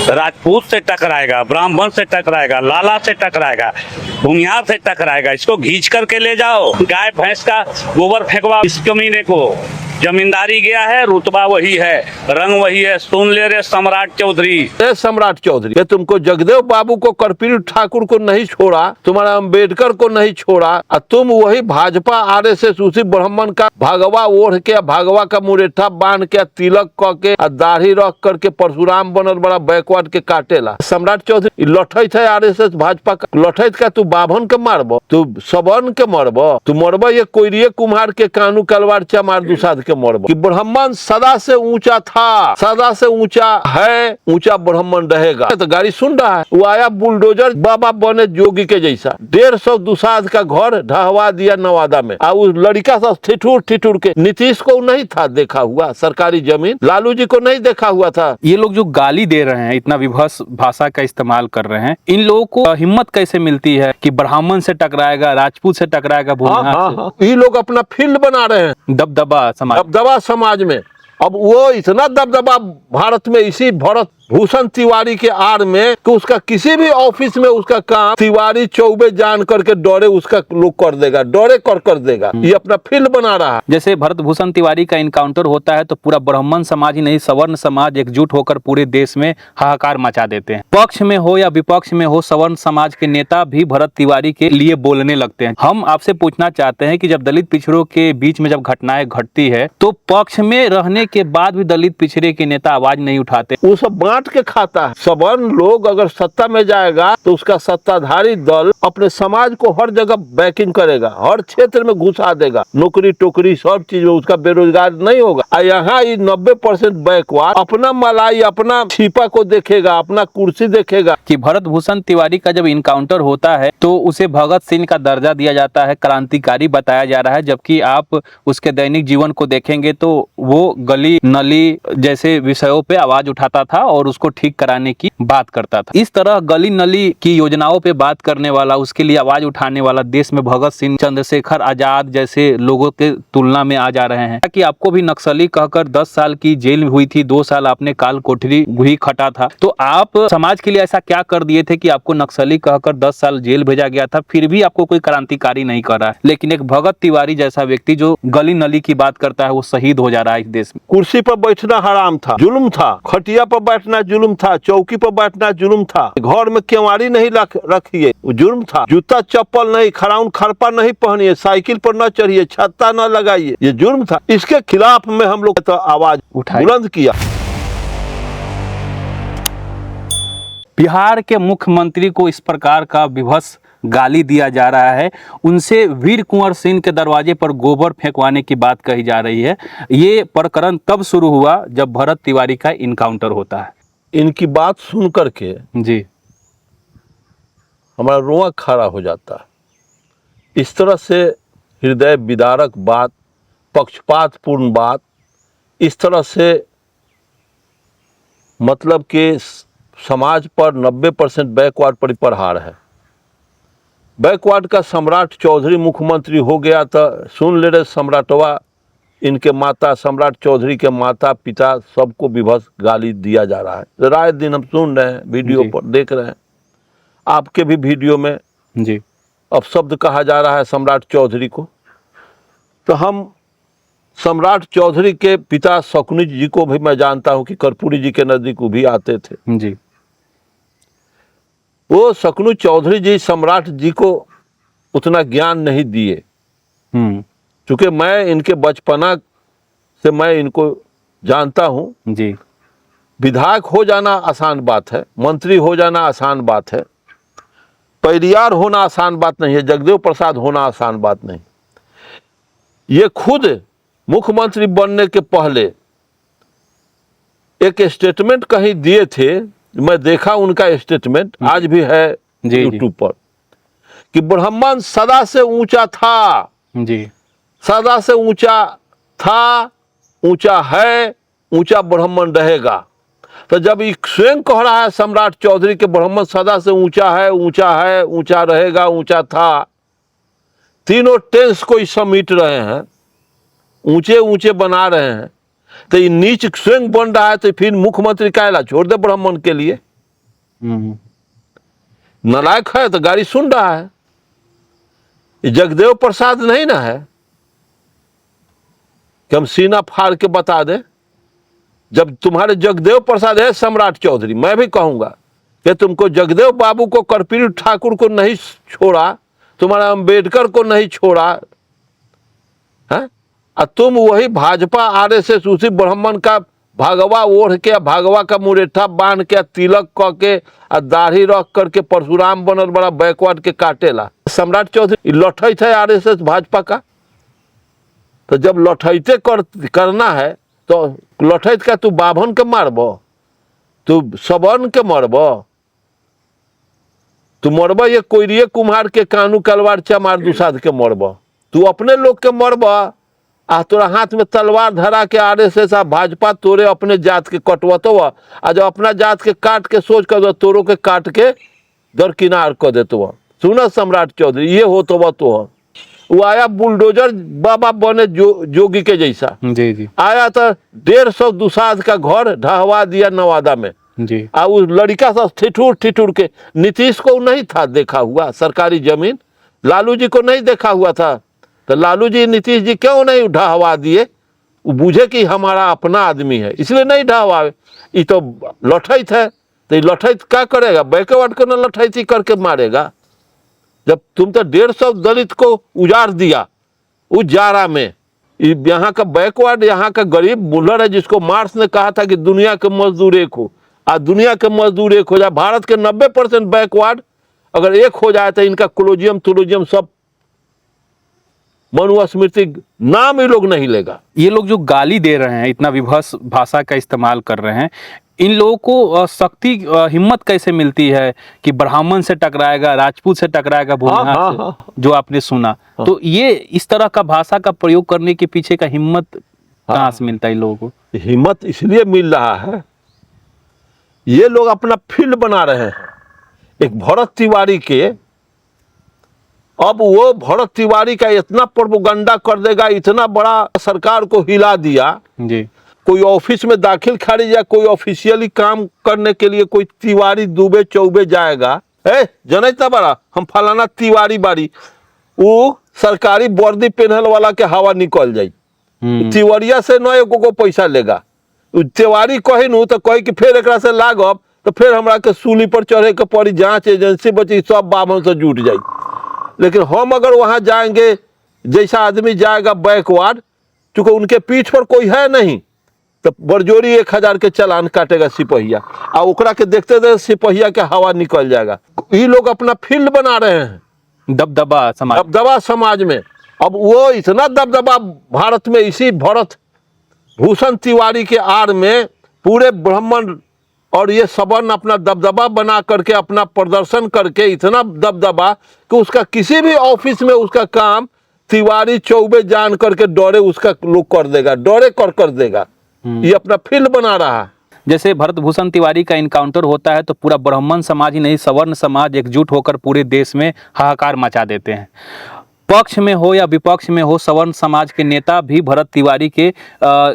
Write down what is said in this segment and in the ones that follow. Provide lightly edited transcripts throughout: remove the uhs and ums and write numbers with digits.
राजपूत से टकराएगा, ब्राह्मण से टकराएगा, लाला से टकराएगा, भूमिहार से टकराएगा। इसको घींच करके ले जाओ। गाय भैंस का गोबर फेंकवा इस कमीने को। जमींदारी गया है, रुतबा वही है, रंग वही है। सुन ले रे सम्राट चौधरी। सम्राट चौधरी, ये तुमको जगदेव बाबू को, कर्पूरी ठाकुर को नहीं छोड़ा, तुम्हारा अम्बेडकर को नहीं छोड़ा, और तुम वही भाजपा आरएसएस उसी ब्राह्मण का भगवा ओढ़ के, भगवा का मुरेठा बांध के, तिलक क के, दाढ़ी रख करके परशुराम बनल बड़ा बैकवर्ड के काटेला। सम्राट चौधरी लठैत है आरएसएस भाजपा का। लठैत का तू बाभन के मारब, तू सवर्ण के मरब, तू मरब ये कोयरिये कुम्हार के कानू कलवार चमार दुसाध के मरब। कि ब्राह्मण सदा से ऊंचा था, सदा से ऊंचा है, ऊंचा ब्राह्मण रहेगा। तो गाड़ी सुन रहा है, वो आया बुलडोजर बाबा बने जोगी के जैसा, 150 दुसाध का घर ढहवा दिया नवादा में। और उस लड़का सा ठिठुर ठिठुर के, नीतीश को नहीं था देखा हुआ सरकारी जमीन, लालू जी को नहीं देखा हुआ था। ये लोग जो गाली दे रहे हैं, इतना विभत्स भाषा का इस्तेमाल कर रहे हैं, इन लोगों को हिम्मत कैसे मिलती है कि ब्राह्मण से टकराएगा, राजपूत से टकराएगा, भूमिहार से? ये लोग अपना फील्ड बना रहे हैं, दबदबा समाज में। अब वो इतना दबदबा भारत में इसी भरत भूषण तिवारी के आड़ में कि उसका किसी भी ऑफिस में उसका काम तिवारी चौबे जान करके डरे उसका लोग कर देगा, डरे कर देगा। ये अपना फील्ड बना रहा है। जैसे भरत भूषण तिवारी का इनकाउंटर होता है तो पूरा ब्राह्मण समाज ही नहीं, सवर्ण समाज एकजुट होकर पूरे देश में हाहाकार मचा देते हैं। पक्ष में हो या विपक्ष में हो, सवर्ण समाज के नेता भी भरत तिवारी के लिए बोलने लगते हैं। हम आपसे पूछना चाहते हैं कि जब दलित पिछड़ों के बीच में जब घटनाएं घटती है तो पक्ष में रहने के बाद भी दलित पिछड़े के नेता आवाज नहीं उठाते। वो सब बांट के खाता है। सवर्ण लोग अगर सत्ता में जाएगा तो उसका सत्ताधारी दल अपने समाज को हर जगह बैकिंग करेगा, हर क्षेत्र में घुसा देगा, नौकरी टोकरी सब चीज में उसका बेरोजगार नहीं होगा। और यहाँ 90% बैकवर्ड अपना मलाई, अपना छिपा को देखेगा, अपना कुर्सी देखेगा। कि भरत भूषण तिवारी का जब इनकाउंटर होता है तो उसे भगत सिंह का दर्जा दिया जाता है, क्रांतिकारी बताया जा रहा है, जबकि आप उसके दैनिक जीवन को देखेंगे तो वो गली नली जैसे विषयों पे आवाज उठाता था और उसको ठीक कराने की बात करता था। इस तरह गली नली की योजनाओं पे बात करने वाला, उसके लिए आवाज उठाने वाला देश में भगत सिंह, चंद्रशेखर आजाद जैसे लोगों के तुलना में आ जा रहे हैं। कि आपको भी नक्सली कहकर 10 साल की जेल हुई थी, 2 साल आपने काल कोठरी भी खटा था, तो आप समाज के लिए ऐसा क्या कर दिए थे कि आपको नक्सली कहकर 10 साल जेल भेजा गया था, फिर भी आपको कोई क्रांतिकारी नहीं कर रहा है? लेकिन एक भगत तिवारी जैसा व्यक्ति जो गली नली की बात करता है वो शहीद हो जा रहा है इस देश में। कुर्सी पर बैठना हराम था, जुल्म था, खटिया पर बैठना जुल्म था, चौकी पर बैठना जुल्म था, घर में केवाड़ी नहीं रखिए जुल्म था, जूता चप्पल नहीं, खराउन खरपा नहीं पहनिए, साइकिल पर न चढ़िए, छत्ता न लगाइए, ये जुल्म था। इसके खिलाफ में हम लोग तो आवाज बुलंद किया। बिहार के मुख्यमंत्री को इस प्रकार का विभत्स गाली दिया जा रहा है, उनसे वीर कुंवर सिंह के दरवाजे पर गोबर फेंकवाने की बात कही जा रही है। ये प्रकरण तब शुरू हुआ जब भरत तिवारी का इनकाउंटर होता है। इनकी बात सुन करके जी हमारा रोआ खड़ा हो जाता है। इस तरह से हृदय विदारक बात, पक्षपातपूर्ण बात, इस तरह से मतलब कि समाज पर 90% बैकवर्ड पर प्रहार है। बैकवर्ड का सम्राट चौधरी मुख्यमंत्री हो गया तो सुन ले रहे सम्राटवा, इनके माता सम्राट चौधरी के माता पिता सबको विभत्स गाली दिया जा रहा है। राय दिन हम सुन रहे हैं, वीडियो पर देख रहे हैं, आपके भी वीडियो में जी अब शब्द कहा जा रहा है सम्राट चौधरी को। तो हम सम्राट चौधरी के पिता शकुनी जी को भी मैं जानता हूं कि कर्पूरी जी के नजदीक वो भी आते थे जी। वो शकुनी चौधरी जी सम्राट जी को उतना ज्ञान नहीं दिए, क्योंकि मैं इनके बचपना से मैं इनको जानता हूं जी। विधायक हो जाना आसान बात है, मंत्री हो जाना आसान बात है, पैरियार होना आसान बात नहीं है, जगदेव प्रसाद होना आसान बात नहीं। ये खुद मुख्यमंत्री बनने के पहले एक स्टेटमेंट कहीं दिए थे, मैं देखा उनका स्टेटमेंट आज भी है यूट्यूब पर, कि ब्राह्मण सदा से ऊंचा था जी, सदा से ऊंचा था, ऊंचा है, ऊंचा ब्राह्मण रहेगा। तो जब ये स्वयं कह रहा है सम्राट चौधरी के ब्राह्मण सदा से ऊंचा है, ऊंचा है, ऊंचा रहेगा, ऊंचा था, तीनों टेंस को समेट रहे हैं, ऊंचे ऊंचे बना रहे हैं, तो ये नीच स्वयं बन रहा है, तो फिर मुख्यमंत्री कहला छोड़ दे ब्राह्मण के लिए। नालायक है तो गाड़ी सुन रहा है। ये जगदेव प्रसाद नहीं ना है कि हम सीना फाड़ के बता दें। जब तुम्हारे जगदेव प्रसाद है सम्राट चौधरी, मैं भी कहूंगा कि तुमको जगदेव बाबू को, कर्पूरी ठाकुर को नहीं छोड़ा, तुम्हारा अंबेडकर को नहीं छोड़ा है, और तुम वही भाजपा आरएसएस उसी ब्राह्मण का भागवा ओढ़ के, भागवा का मुरेठा बांध के, तिलक क के, दाढ़ी रख करके परशुराम बनल बड़ा बैकवर्ड के काटेला। सम्राट चौधरी लठैत है आरएसएस भाजपा का। तो जब लठैते करना है तो लठैत का तू बाभन के मारब, तू सबन के मरब, तू मरब ये कोयरिए कुम्हार के कानू कलवार चमार दुसाध के मरब, तू अपने लोग के मरब। आ तोरा हाथ में तलवार धरा के आरएसएस आ भाजपा तोरे अपने जात के कटवतो, आ जब अपना जात के काट के सोच कर तोरो के काट के दरकिनार कर देतो। सुना सम्राट चौधरी, ये हो तो वो आया बुलडोजर बाबा बने जोगी के जैसा। जी जी। आया तो 150 दुसाध का घर ढहवा दिया नवादा में जी। आ उस लड़का सब ठिठुर के, नीतीश को नहीं था देखा हुआ सरकारी जमीन, लालू जी को नहीं देखा हुआ था, तो लालू जी नीतीश जी क्यों नहीं ढहवा दिए? वो बुझे कि हमारा अपना आदमी है इसलिए नहीं ढहवावे। ये तो लठैत है, तो ये लठैत क्या करेगा? बैकवर्ड को न लठैती करके मारेगा। जब तुम तो 150 दलित को उजाड़ दिया उस जारा में, यहाँ का बैकवर्ड, यहाँ का गरीब बुल्लर है जिसको मार्क्स ने कहा था कि दुनिया के मजदूर एक हो, आज दुनिया के मजदूर एक हो जाए। भारत के 90% बैकवर्ड अगर एक हो जाए तो इनका कोलोजियम सब मनुस्मृति नाम ही लोग नहीं लेगा। ये लोग जो गाली दे रहे हैं, इतना विभत्स भाषा का इस्तेमाल कर रहे हैं, इन लोगों को शक्ति हिम्मत कैसे मिलती है कि ब्राह्मण से टकराएगा, राजपूत से टकराएगा, भूमिहार से, जो आपने सुना। तो ये इस तरह का भाषा का प्रयोग करने के पीछे का हिम्मत कहाँ से मिलता है इन लोगों को? हिम्मत इसलिए मिल रहा है, ये लोग अपना फील्ड बना रहे हैं। एक भरत तिवारी के, अब वो भरत तिवारी का इतना प्रोपेगेंडा कर देगा, इतना बड़ा सरकार को हिला दिया जी। कोई ऑफिस में दाखिल खारिज या कोई ऑफिशियली काम करने के लिए कोई तिवारी दुबे चौबे जाएगा, जनता बड़ा हम फलाना तिवारी बारी, वो सरकारी वर्दी पहनल वाला के हवा निकल जाई, तिवरिया से न एको पैसा लेगा। तिवारी कही नू तो कही कि फिर एक से लागब तो फिर हमरा के सूली पर चढ़े के पड़ी, जांच एजेंसी बची, सब बाभन से जुट जाई। लेकिन हम अगर वहां जाएंगे, जैसा आदमी जाएगा बैकवर्ड, चूंकि उनके पीठ पर कोई है नहीं, तो बरजोरी 1000 के चालान काटेगा सिपहिया, और ओकरा के देखते देखते सिपहिया के हवा निकल जाएगा। ये लोग अपना फील्ड बना रहे हैं, दबदबा समाज में। अब वो इतना दबदबा भारत में, इसी भरत भूषण तिवारी के आड़ में पूरे ब्राह्मण और ये सबन अपना दबदबा बना करके, अपना प्रदर्शन करके, इतना दबदबा कि उसका किसी भी ऑफिस में उसका काम तिवारी चौबे जान करके डरे उसका लोग कर देगा, डरे कर देगा। ये अपना फील्ड बना रहा है। जैसे भरत भूषण तिवारी का इनकाउंटर होता है तो पूरा ब्राह्मण समाज ही नहीं, सवर्ण समाज एकजुट होकर पूरे देश में हाहाकार मचा देते हैं। पक्ष में हो या विपक्ष में हो, सवर्ण समाज के नेता भी भरत तिवारी के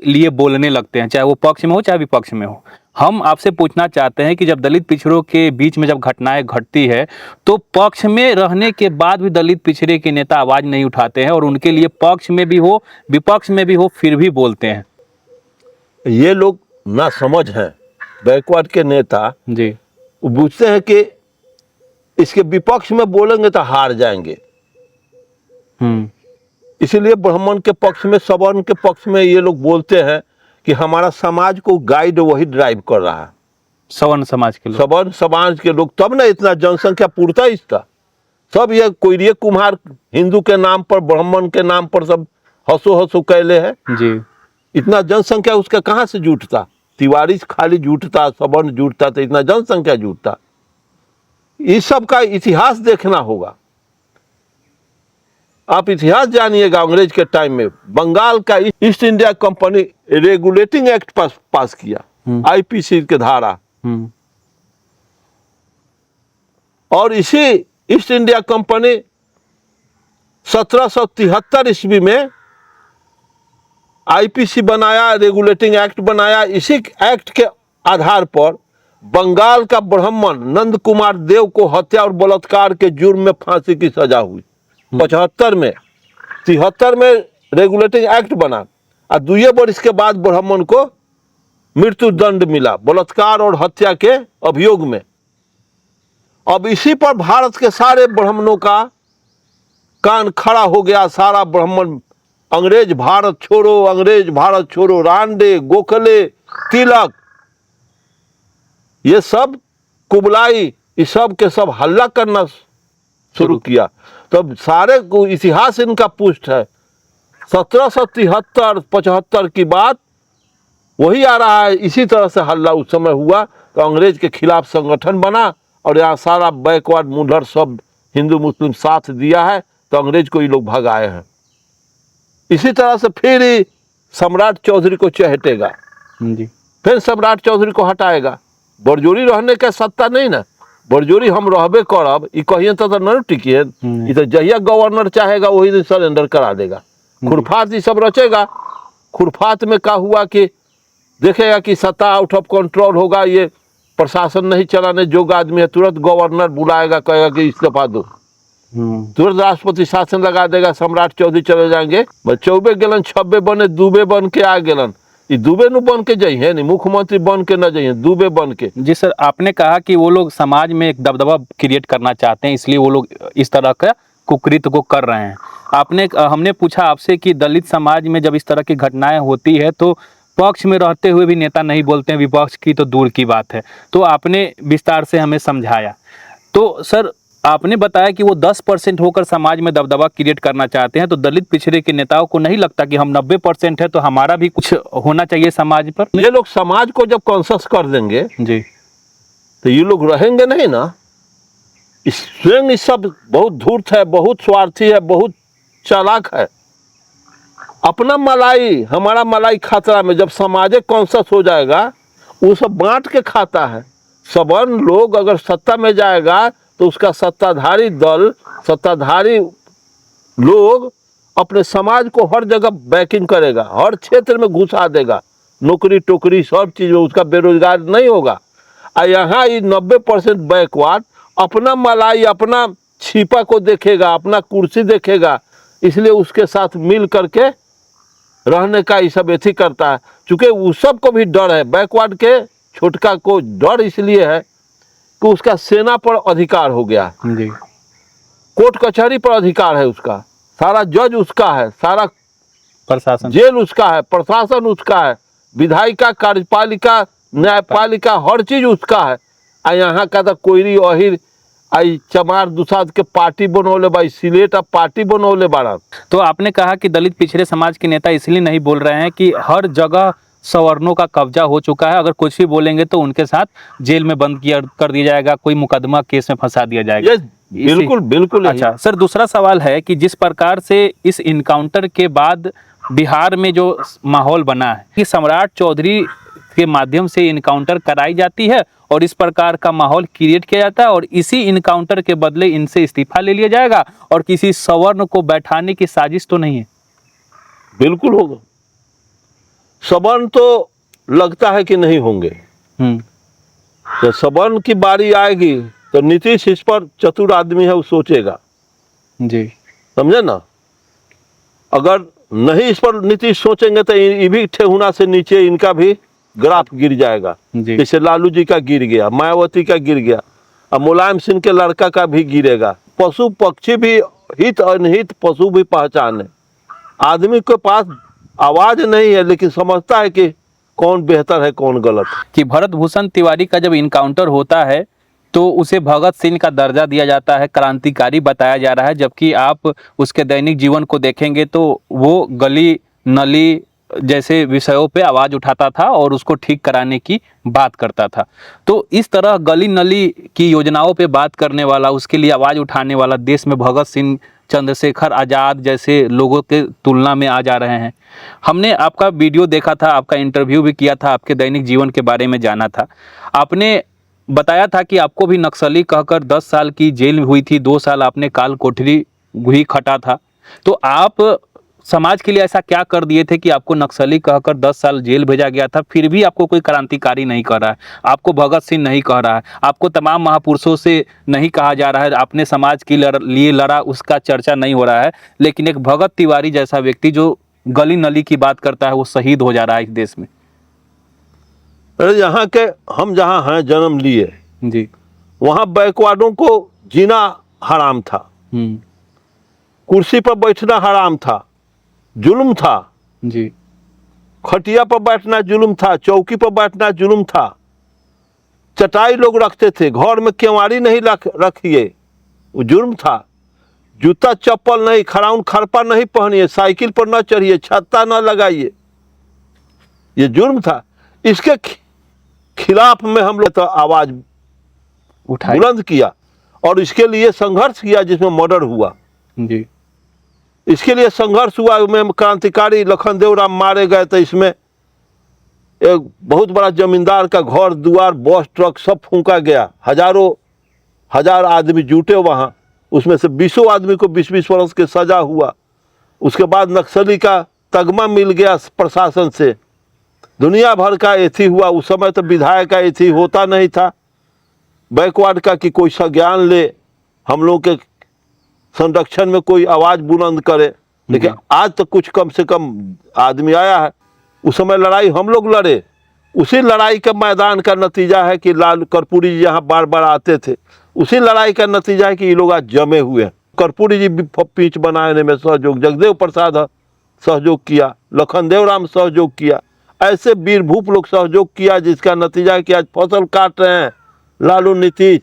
लिए बोलने लगते हैं, चाहे वो पक्ष में हो चाहे विपक्ष में हो। हम आपसे पूछना चाहते हैं कि जब दलित पिछड़ों के बीच में जब घटनाएं घटती है तो पक्ष में रहने के बाद भी दलित पिछड़े के नेता आवाज नहीं उठाते हैं, और उनके लिए पक्ष में भी हो विपक्ष में भी हो फिर भी बोलते हैं। ये लोग ना समझ हैं, बैकवर्ड के नेता जी, वो पूछते हैं कि इसके विपक्ष में बोलेंगे तो हार जाएंगे, इसीलिए ब्राह्मण के पक्ष में, सवर्ण के पक्ष में ये लोग बोलते हैं कि हमारा समाज को गाइड वही ड्राइव कर रहा है, सवर्ण समाज के लोग, सवर्ण समाज के लोग, तब ना इतना जनसंख्या पूर्ता इसका। सब ये कोयरिए कुम्हार हिंदू के नाम पर, ब्राह्मण के नाम पर सब हंसो कैले है जी। इतना जनसंख्या उसका कहाँ से जुटता? तिवारी खाली जुटता, सवर्ण जुटता तो इतना जनसंख्या जुटता। इस सब का इतिहास देखना होगा। आप इतिहास जानिएगा, अंग्रेज के टाइम में बंगाल का east India company regulating act पास किया, आईपीसी के धारा, और इसी ईस्ट इंडिया कंपनी 1773 ईस्वी में आईपीसी बनाया, रेगुलेटिंग एक्ट बनाया। इसी एक्ट के आधार पर बंगाल का ब्राह्मण नंद कुमार देव को हत्या और बलात्कार के जुर्म में फांसी की सजा हुई 75 में। 73 में रेगुलेटिंग एक्ट बना और 2 वर्ष के बाद ब्राह्मण को मृत्यु दंड मिला बलात्कार और हत्या के अभियोग में। अब इसी पर भारत के सारे ब्राह्मणों का कान खड़ा हो गया। सारा ब्राह्मण अंग्रेज भारत छोड़ो, अंग्रेज भारत छोड़ो, रांडे, गोखले, तिलक, ये सब कुबलाई, ये सब के सब हल्ला करना शुरू किया। तब सारे को इतिहास इनका पुष्ट है। 1773-75 की बात वही आ रहा है। इसी तरह से हल्ला उस समय हुआ तो अंग्रेज के खिलाफ संगठन बना और यहाँ सारा बैकवर्ड मुंडर सब हिंदू मुस्लिम साथ दिया है तो अंग्रेज को ये लोग भगाए हैं। इसी तरह से फिर ही सम्राट चौधरी को चहेटेगा, जी। फिर सम्राट चौधरी को हटाएगा। बरजोरी रहने के सत्ता नहीं ना, बरजोरी हम रहबे करब ई कहिए तो न टिकिए। ई तो जहिया गवर्नर चाहेगा वही दिन सरेंडर करा देगा। खुरफात ये सब रचेगा। खुरफात में क्या हुआ कि देखेगा कि सत्ता आउट ऑफ कंट्रोल होगा, ये प्रशासन नहीं चलाने योग्य आदमी है, तुरंत गवर्नर बुलाएगा, कहेगा कि इस्तीफा दो, तुरंत राष्ट्रपति शासन लगा देगा, सम्राट चौधरी चले जाएंगे। चौबे गेलन 26 बने, दुबे बन के आ गेलन। ये दुबे नु बन के जाइए नहीं, मुख्यमंत्री बन के न जाइए, दुबे बन के। जी सर, आपने कहा कि वो लोग समाज में एक दबदबा क्रिएट करना चाहते हैं, इसलिए वो लोग इस तरह का कुकृत्य को कर रहे हैं। हमने पूछा आपसे कि दलित समाज में जब इस तरह की घटनाएं होती है तो पक्ष में रहते हुए भी नेता नहीं बोलते हैं, विपक्ष की तो दूर की बात है। तो आपने विस्तार से हमें समझाया। तो सर आपने बताया कि वो 10% होकर समाज में दबदबा क्रिएट करना चाहते हैं, तो दलित पिछड़े के नेताओं को नहीं लगता कि हम 90% है तो हमारा भी कुछ होना चाहिए समाज पर? ये लोग समाज को जब कॉन्शस कर देंगे जी, तो ये लोग रहेंगे नहीं ना। स्वयं इस सब बहुत धूर्त है, बहुत स्वार्थी है, बहुत चालाक है। अपना मलाई, हमारा मलाई खतरा में। जब समाज कॉन्शस हो जाएगा वो सब बांट के खाता है। सवर्ण लोग अगर सत्ता में जाएगा तो उसका सत्ताधारी दल, सत्ताधारी लोग अपने समाज को हर जगह बैकिंग करेगा, हर क्षेत्र में घुसा देगा, नौकरी टोकरी सब चीज में उसका बेरोजगार नहीं होगा। और यहाँ ये 90% बैकवर्ड अपना मलाई, अपना छिपा को देखेगा, अपना कुर्सी देखेगा, इसलिए उसके साथ मिल करके रहने का ये सब एथी करता है। चूंकि उस सब को भी डर है, बैकवर्ड के छोटका को डर इसलिए है कि उसका सेना पर अधिकार हो गया, जी, कोर्ट कचहरी पर अधिकार है उसका, सारा जज उसका है, सारा प्रशासन जेल उसका है, प्रशासन उसका है, विधायिका, कार्यपालिका, न्यायपालिका, हर चीज उसका है। आ यहाँ का तो कोयरी अहिर आई चमार दुसाद के पार्टी बनौले बा, सिलेट अब पार्टी बनौले बाड़ा। तो आपने कहा कि दलित पिछड़े समाज के नेता इसलिए नहीं बोल रहे हैं कि हर जगह सवर्णों का कब्जा हो चुका है, अगर कुछ भी बोलेंगे तो उनके साथ जेल में बंद किया कर दिया जाएगा, कोई मुकदमा केस में फंसा दिया जाएगा। ये बिल्कुल बिल्कुल। अच्छा सर, दूसरा सवाल है कि जिस प्रकार से इस इनकाउंटर के बाद बिहार में जो माहौल बना है कि सम्राट चौधरी के माध्यम से इनकाउंटर कराई जाती है और इस प्रकार का माहौल क्रिएट किया जाता है और इसी इनकाउंटर के बदले इनसे इस्तीफा ले लिया जाएगा और किसी सवर्ण को बैठाने की साजिश तो नहीं है? बिल्कुल होगा। सवर्ण तो लगता है कि नहीं होंगे। तो सवर्ण की बारी आएगी तो नीतीश इस पर चतुर आदमी है, वो सोचेगा जी, समझे ना। अगर नहीं इस पर नीतीश सोचेंगे तो ये भी ठेहुना से नीचे इनका भी ग्राफ गिर जाएगा। जी। जैसे लालू जी का गिर गया, मायावती का गिर गया, अब मुलायम सिंह के लड़का का भी गिरेगा। पशु पक्षी भी हित अनहित पशु भी पहचान है। आदमी के पास आवाज नहीं है लेकिन समझता है कि कौन बेहतर है कौन गलत। कि भरत भूषण तिवारी का जब इनकाउंटर होता है तो उसे भगत सिंह का दर्जा दिया जाता है, क्रांतिकारी बताया जा रहा है, जबकि आप उसके दैनिक जीवन को देखेंगे तो वो गली नली जैसे विषयों पे आवाज उठाता था और उसको ठीक कराने की बात करता था। तो इस तरह गली नली की योजनाओं पे बात करने वाला, उसके लिए आवाज उठाने वाला देश में भगत सिंह, चंद्रशेखर आज़ाद जैसे लोगों के तुलना में आ जा रहे हैं। हमने आपका वीडियो देखा था, आपका इंटरव्यू भी किया था, आपके दैनिक जीवन के बारे में जाना था। आपने बताया था कि आपको भी नक्सली कहकर 10 साल की जेल हुई थी, 2 साल आपने काल कोठरी भी खटा था। तो आप समाज के लिए ऐसा क्या कर दिए थे कि आपको नक्सली कहकर 10 साल जेल भेजा गया था, फिर भी आपको कोई क्रांतिकारी नहीं कह रहा है, आपको भगत सिंह नहीं कह रहा है, आपको तमाम महापुरुषों से नहीं कहा जा रहा है, आपने समाज के लिए लड़ा उसका चर्चा नहीं हो रहा है, लेकिन एक भगत तिवारी जैसा व्यक्ति जो गली नली की बात करता है वो शहीद हो जा रहा है इस देश में। अरे यहाँ के हम जहाँ हैं जन्म लिए, जी। वहाँ बैकवर्डों को जीना हराम था, कुर्सी पर बैठना हराम था, जुल्म था। जी। खटिया पर बैठना जुल्म था, चौकी पर बैठना जुल्म था, चटाई लोग रखते थे, घर में केवाड़ी नहीं रखिए, वो जुल्म था। जूता चप्पल नहीं, खराउन खरपा नहीं पहनिए, साइकिल पर न चढ़िए, छत्ता न लगाइए, ये जुल्म था। इसके खिलाफ में हम लोग तो आवाज उठाई, बुलंद किया और इसके लिए संघर्ष किया, जिसमें मर्डर हुआ। जी। इसके लिए संघर्ष हुआ, में क्रांतिकारी लखनदेव राम मारे गए थे। इसमें एक बहुत बड़ा जमींदार का घर द्वार बस ट्रक सब फूंका गया, हजार आदमी जुटे वहाँ, उसमें से 20 आदमी को 20-20 वर्ष के सजा हुआ। उसके बाद नक्सली का तगमा मिल गया प्रशासन से, दुनिया भर का एथी हुआ। उस समय तो विधायक का एथी होता नहीं था बैकवर्ड का कि कोई संज्ञान ले, हम लोग के संरक्षण में कोई आवाज बुलंद करे, लेकिन आज तो कुछ कम से कम आदमी आया है। उस समय लड़ाई हम लोग लड़े, उसी लड़ाई का मैदान का नतीजा है कि लाल कर्पूरी जी यहाँ बार बार आते थे, उसी लड़ाई का नतीजा है कि ये लोग आज जमे हुए हैं। कर्पूरी जी पिच बनाने में सहयोग जगदेव प्रसाद सहयोग किया, लखनदेव राम सहयोग किया, ऐसे वीर भूप लोग सहयोग किया, जिसका नतीजा है कि आज फसल काट रहे हैं लालू नीतीश।